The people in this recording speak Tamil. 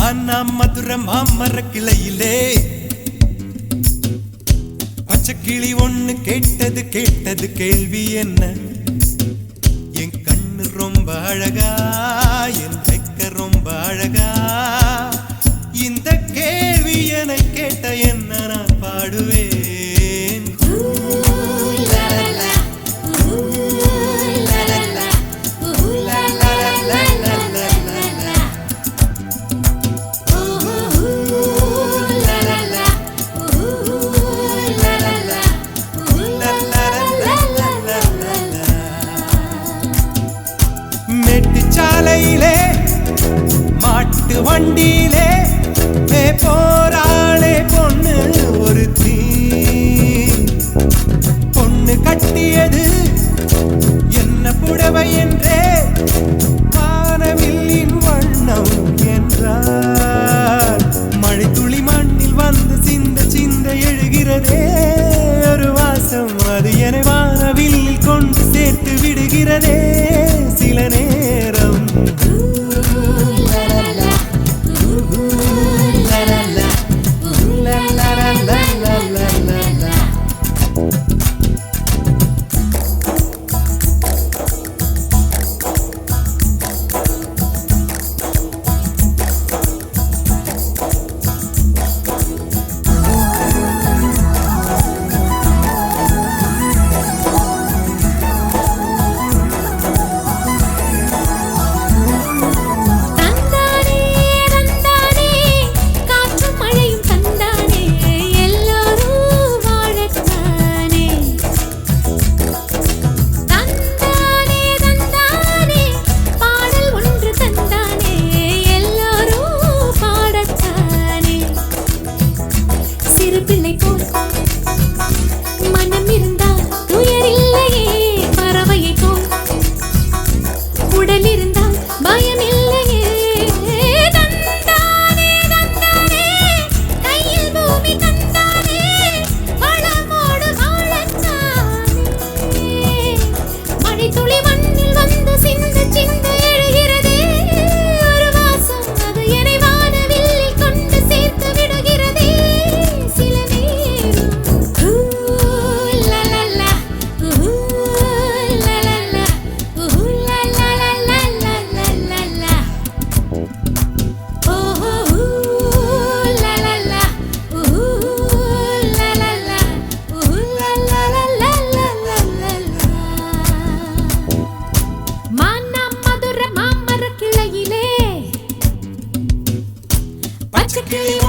மானா மதுர மாமர கிளையிலே பச்சைக்கிளி ஒண்ணு கேட்டது கேள்வி என்ன? என் கண்ணு ரொம்ப அழகா, என் வெக்க ரொம்ப அழகா. இந்த கேள்வி என கேட்ட என்ன நான் பாடுவேன். சாலையிலே மாட்டு வண்டியிலே போராளே பொண்ணு ஒரு தீ. பொண்ணு கட்டியது என்ன புடவை என்றே வானவில்லின் வண்ணம் என்றார். மழை துளி மண்ணில் வந்து சிந்த எழுகிறதே ஒரு வாசம். அது என வானவில்லில் கொண்டு சேர்த்து விடுகிறதே சில நேரம். மனம் இருந்தால் துயர் இல்லையே, பறவையை போல் உடல் இருந்தால் பயம் இல்லையே. தந்தானே தந்தானே கையில் பூமி தந்தானே வளமோடு வாழத்தானே. மழை துளி மண்ணில் வந்து சிந்த எழுகிறதே ஒரு வாசம். அது என்னை வானவில்லில் கொண்டு சேர்த்து விடுகிறதே சில நேரம். Kill